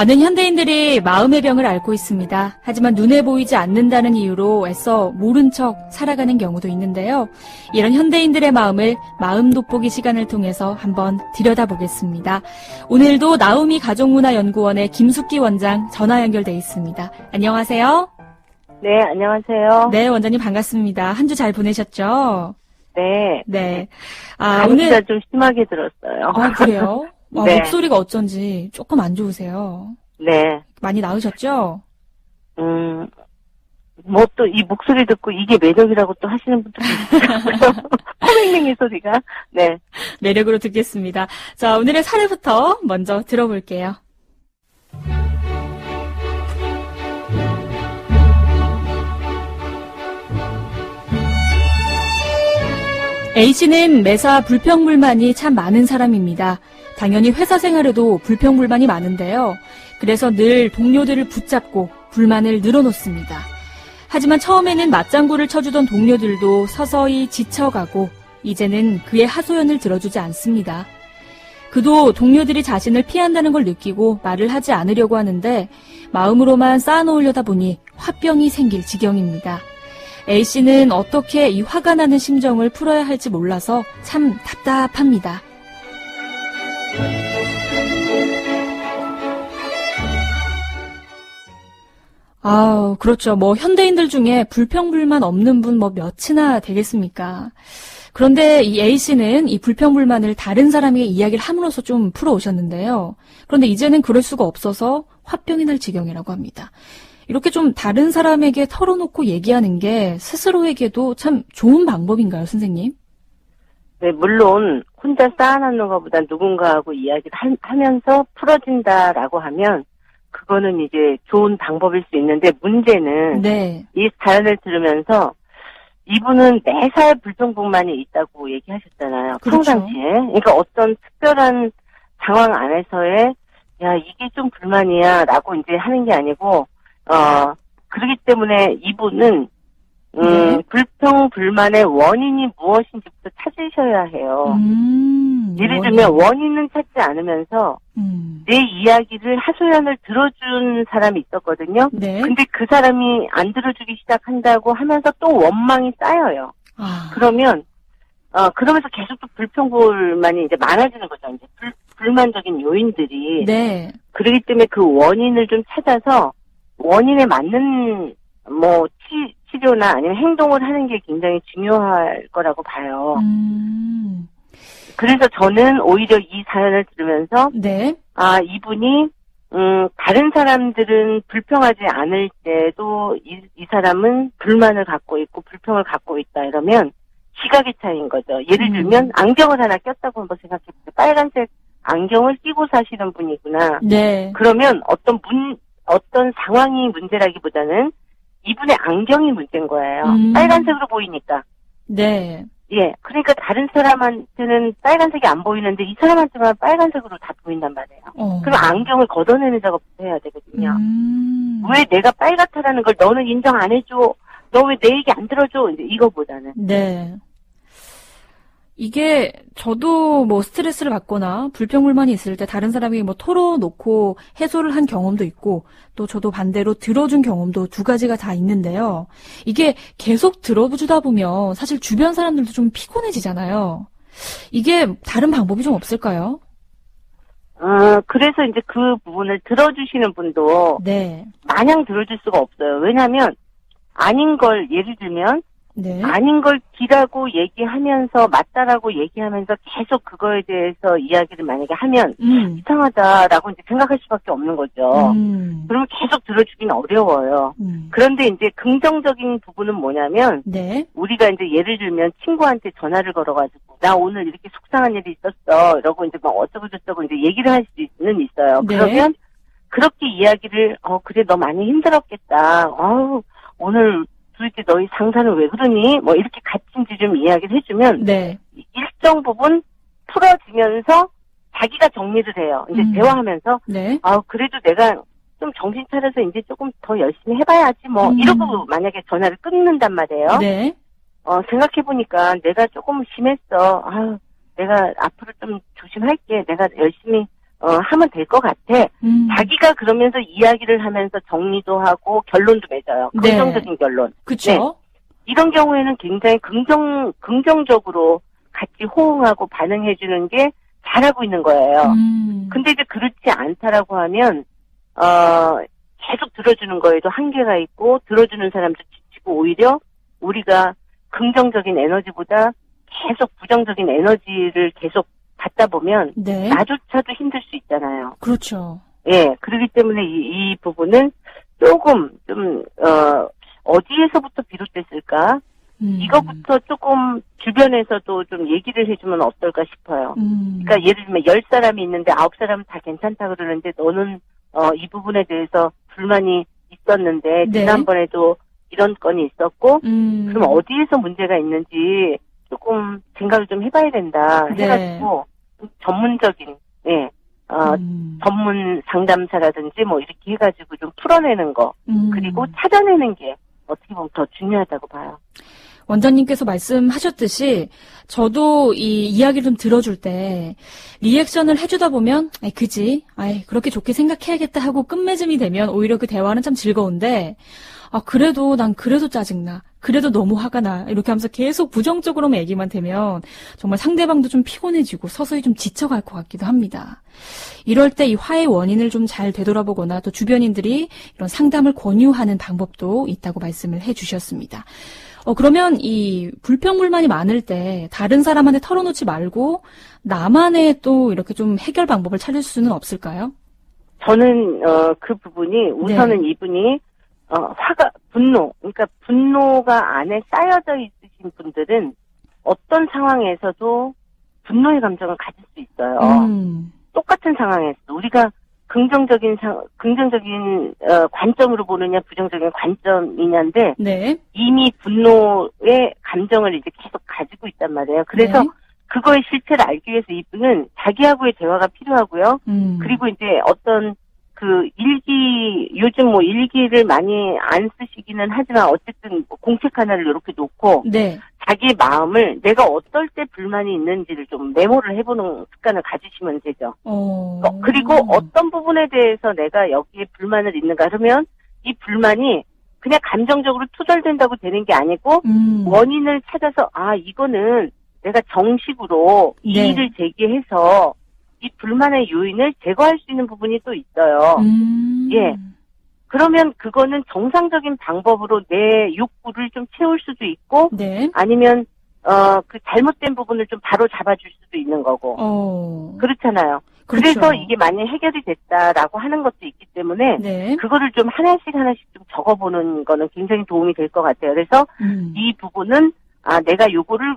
많은 현대인들이 마음의 병을 앓고 있습니다. 하지만 눈에 보이지 않는다는 이유로 애써 모른 척 살아가는 경우도 있는데요. 이런 현대인들의 마음을 마음 돋보기 시간을 통해서 한번 들여다보겠습니다. 오늘도 나우미 가족문화연구원의 김숙기 원장 전화 연결돼 있습니다. 안녕하세요. 네, 안녕하세요. 네, 원장님 반갑습니다. 한 주 잘 보내셨죠? 네. 네. 감기가 좀 심하게 들었어요. 그래요? 네. 목소리가 어쩐지 조금 안 좋으세요. 네. 많이 나으셨죠? 뭐 또 이 목소리 듣고 이게 매력이라고 또 하시는 분들이 있어요. 코맹맹이 소리가. 네. 매력으로 듣겠습니다. 자, 오늘의 사례부터 먼저 들어볼게요. A씨는 매사 불평불만이 참 많은 사람입니다. 당연히 회사 생활에도 불평불만이 많은데요. 그래서 늘 동료들을 붙잡고 불만을 늘어놓습니다. 하지만 처음에는 맞장구를 쳐주던 동료들도 서서히 지쳐가고 이제는 그의 하소연을 들어주지 않습니다. 그도 동료들이 자신을 피한다는 걸 느끼고 말을 하지 않으려고 하는데 마음으로만 쌓아놓으려다 보니 화병이 생길 지경입니다. A씨는 어떻게 이 화가 나는 심정을 풀어야 할지 몰라서 참 답답합니다. 그렇죠. 현대인들 중에 불평불만 없는 분 몇이나 되겠습니까? 그런데 이 A씨는 이 불평불만을 다른 사람에게 이야기를 함으로써 좀 풀어오셨는데요. 그런데 이제는 그럴 수가 없어서 화병이 날 지경이라고 합니다. 이렇게 좀 다른 사람에게 털어놓고 얘기하는 게 스스로에게도 참 좋은 방법인가요, 선생님? 네, 물론 혼자 쌓아놓는 것보다 누군가하고 이야기를 하면서 풀어진다라고 하면 그거는 이제 좋은 방법일 수 있는데 문제는 네. 이 사연을 들으면서 이분은 매사에 불평불만이 있다고 얘기하셨잖아요. 그렇죠. 평상시에. 그러니까 어떤 특별한 상황 안에서의 야 이게 좀 불만이야 라고 이제 하는 게 아니고 그렇기 때문에 이분은 네. 불평불만의 원인이 무엇인지부터 찾으셔야 해요. 예를 들면 원인은 찾지 않으면서 내 이야기를 하소연을 들어준 사람이 있었거든요. 네. 근데 그 사람이 안 들어주기 시작한다고 하면서 또 원망이 쌓여요. 그러면 그러면서 계속 또 불평불만이 이제 많아지는 거죠. 이제 불만적인 요인들이. 네. 그렇기 때문에 그 원인을 좀 찾아서 원인에 맞는 치료나 아니면 행동을 하는 게 굉장히 중요할 거라고 봐요. 그래서 저는 오히려 이 사연을 들으면서 네. 이분이 다른 사람들은 불평하지 않을 때도 이 사람은 불만을 갖고 있고 불평을 갖고 있다 이러면 시각의 차이인 거죠. 예를 들면 안경을 하나 꼈다고 한번 생각해보세요. 빨간색 안경을 끼고 사시는 분이구나. 네. 그러면 어떤 상황이 문제라기보다는 이분의 안경이 문제인 거예요. 빨간색으로 보이니까. 네. 예. 그러니까 다른 사람한테는 빨간색이 안 보이는데 이 사람한테만 빨간색으로 다 보인단 말이에요. 그럼 안경을 걷어내는 작업도 해야 되거든요. 왜 내가 빨갛다라는 걸 너는 인정 안 해줘? 너 왜 내 얘기 안 들어줘? 이제 이거보다는. 네. 이게 저도 스트레스를 받거나 불평불만이 있을 때 다른 사람이 털어놓고 해소를 한 경험도 있고 또 저도 반대로 들어준 경험도 두 가지가 다 있는데요. 이게 계속 들어주다 보면 사실 주변 사람들도 좀 피곤해지잖아요. 이게 다른 방법이 좀 없을까요? 그래서 이제 그 부분을 들어주시는 분도 네. 마냥 들어줄 수가 없어요. 왜냐하면 아닌 걸 예를 들면 네. 아닌 걸 B라고 얘기하면서 맞다라고 얘기하면서 계속 그거에 대해서 이야기를 만약에 하면 이상하다라고 이제 생각할 수밖에 없는 거죠. 그러면 계속 들어주기는 어려워요. 그런데 이제 긍정적인 부분은 뭐냐면 네. 우리가 이제 예를 들면 친구한테 전화를 걸어가지고 나 오늘 이렇게 속상한 일이 있었어 이러고 이제 어쩌고 저쩌고 이제 얘기를 할 수는 있어요. 네. 그러면 그렇게 이야기를 그래 너 많이 힘들었겠다. 오늘 도대체 너희 상사는 왜 그러니? 이렇게 같이 좀 이야기를 해주면 네. 일정 부분 풀어지면서 자기가 정리를 해요. 이제 대화하면서 네. 그래도 내가 좀 정신 차려서 이제 조금 더 열심히 해봐야지 이러고 만약에 전화를 끊는단 말이에요. 네. 생각해보니까 내가 조금 심했어. 내가 앞으로 좀 조심할게. 내가 열심히 하면 될 것 같아. 음. 자기가 그러면서 이야기를 하면서 정리도 하고 결론도 맺어요. 네. 긍정적인 결론. 그쵸? 이런 경우에는 굉장히 긍정적으로 같이 호응하고 반응해주는 게 잘하고 있는 거예요. 근데 이제 그렇지 않다라고 하면, 계속 들어주는 거에도 한계가 있고, 들어주는 사람도 지치고, 오히려 우리가 긍정적인 에너지보다 계속 부정적인 에너지를 계속 받다 보면, 네. 나조차도 힘들 수 있잖아요. 그렇죠. 예, 그렇기 때문에 이 부분은 조금, 어디에서부터 비롯됐을까? 이거부터 조금 주변에서도 좀 얘기를 해주면 어떨까 싶어요. 그러니까 예를 들면 10사람이 있는데 9사람은 다 괜찮다 그러는데 너는 이 부분에 대해서 불만이 있었는데 네. 지난번에도 이런 건이 있었고 그럼 어디에서 문제가 있는지 조금 생각을 좀 해봐야 된다 네. 해가지고 좀 전문적인 전문 상담사라든지 뭐 이렇게 해가지고 좀 풀어내는 거 그리고 찾아내는 게 어떻게 보면 더 중요하다고 봐요. 원장님께서 말씀하셨듯이 저도 이 이야기를 좀 들어줄 때 리액션을 해주다 보면 아이 그지? 아이 그렇게 좋게 생각해야겠다 하고 끝맺음이 되면 오히려 그 대화는 참 즐거운데 그래도 난 그래도 짜증나. 그래도 너무 화가 나. 이렇게 하면서 계속 부정적으로만 얘기만 되면 정말 상대방도 좀 피곤해지고 서서히 좀 지쳐갈 것 같기도 합니다. 이럴 때 이 화의 원인을 좀 잘 되돌아보거나 또 주변인들이 이런 상담을 권유하는 방법도 있다고 말씀을 해주셨습니다. 그러면 이 불평불만이 많을 때 다른 사람한테 털어놓지 말고 나만의 또 이렇게 좀 해결 방법을 찾을 수는 없을까요? 저는 그 부분이 우선은 네. 이분이 그러니까 분노가 안에 쌓여져 있으신 분들은 어떤 상황에서도 분노의 감정을 가질 수 있어요. 똑같은 상황에서 우리가 긍정적인 관점으로 보느냐 부정적인 관점이냐인데 네. 이미 분노의 감정을 이제 계속 가지고 있단 말이에요. 그래서 네. 그거의 실체를 알기 위해서 이분은 자기하고의 대화가 필요하고요. 그리고 이제 어떤 요즘 일기를 많이 안 쓰시기는 하지만 어쨌든 공책 하나를 이렇게 놓고 네. 자기의 마음을 내가 어떨 때 불만이 있는지를 좀 메모를 해보는 습관을 가지시면 되죠. 그리고 어떤 부분에 대해서 내가 여기에 불만을 있는가 그러면 이 불만이 그냥 감정적으로 투덜된다고 되는 게 아니고 원인을 찾아서 이거는 내가 정식으로 네. 이의를 제기해서 이 불만의 요인을 제거할 수 있는 부분이 또 있어요. 예. 그러면 그거는 정상적인 방법으로 내 욕구를 좀 채울 수도 있고, 네. 아니면, 그 잘못된 부분을 좀 바로 잡아줄 수도 있는 거고. 그렇잖아요. 그렇죠. 그래서 이게 만약 해결이 됐다라고 하는 것도 있기 때문에, 네. 그거를 좀 하나씩 좀 적어보는 거는 굉장히 도움이 될 것 같아요. 그래서 이 부분은 내가 요거를,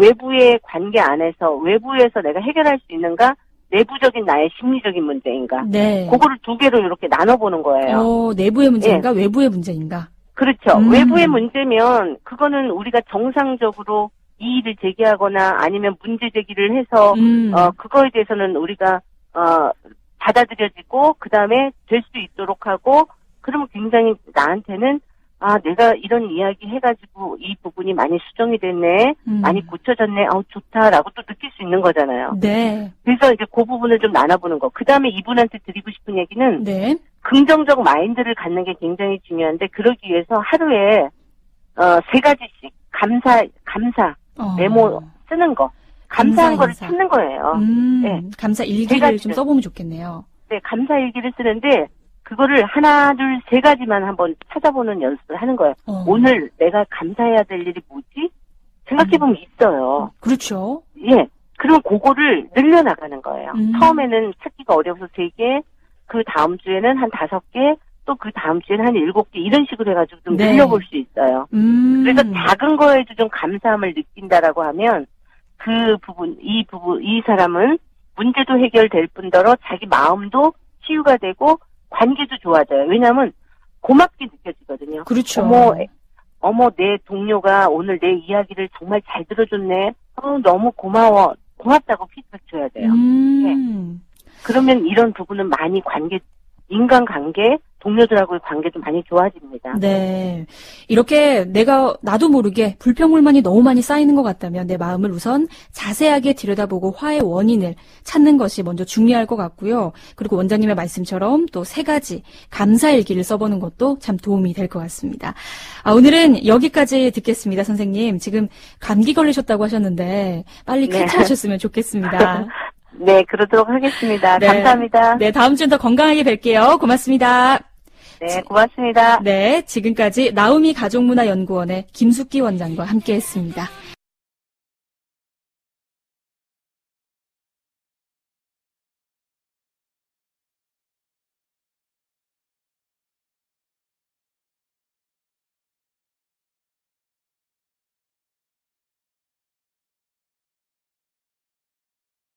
외부의 관계 안에서, 외부에서 내가 해결할 수 있는가, 내부적인 나의 심리적인 문제인가. 네. 그거를 두 개로 이렇게 나눠보는 거예요. 내부의 문제인가, 외부의 문제인가. 그렇죠. 외부의 문제면, 그거는 우리가 정상적으로 이의를 제기하거나 아니면 문제 제기를 해서, 그거에 대해서는 우리가, 받아들여지고, 그 다음에 될 수 있도록 하고, 그러면 굉장히 나한테는 내가 이런 이야기 해가지고 이 부분이 많이 수정이 됐네, 많이 고쳐졌네, 좋다라고 또 느낄 수 있는 거잖아요. 네. 그래서 이제 그 부분을 좀 나눠보는 거. 그 다음에 이분한테 드리고 싶은 얘기는 네. 긍정적 마인드를 갖는 게 굉장히 중요한데 그러기 위해서 하루에 3가지씩 감사 메모 쓰는 거. 감사한 거를 인사. 찾는 거예요. 네. 감사 일기를 좀 써보면 좋겠네요. 네, 감사 일기를 쓰는데 그거를 하나, 둘, 3가지만 한번 찾아보는 연습을 하는 거예요. 오늘 내가 감사해야 될 일이 뭐지? 생각해보면 있어요. 그렇죠. 예. 그럼 그거를 늘려나가는 거예요. 처음에는 찾기가 어려워서 3개, 그 다음 주에는 한 5개, 또 그 다음 주에는 한 7개, 이런 식으로 해가지고 좀 네. 늘려볼 수 있어요. 그래서 작은 거에도 좀 감사함을 느낀다라고 하면 이 사람은 문제도 해결될 뿐더러 자기 마음도 치유가 되고 관계도 좋아져요. 왜냐하면 고맙게 느껴지거든요. 그렇죠. 어머, 내 동료가 오늘 내 이야기를 정말 잘 들어줬네. 너무 고마워. 고맙다고 피드백 줘야 돼요. 예. 그러면 이런 부분은 많이 관계 인간관계, 동료들하고의 관계도 많이 좋아집니다. 네. 이렇게 나도 모르게 불평불만이 너무 많이 쌓이는 것 같다면 내 마음을 우선 자세하게 들여다보고 화의 원인을 찾는 것이 먼저 중요할 것 같고요. 그리고 원장님의 말씀처럼 또 3가지 감사일기를 써보는 것도 참 도움이 될 것 같습니다. 오늘은 여기까지 듣겠습니다, 선생님. 지금 감기 걸리셨다고 하셨는데 빨리 네. 쾌차하셨으면 좋겠습니다. 네, 그러도록 하겠습니다. 네. 감사합니다. 네, 다음 주엔 더 건강하게 뵐게요. 고맙습니다. 네, 고맙습니다. 네, 지금까지 나우미 가족문화연구원의 김숙기 원장과 함께했습니다.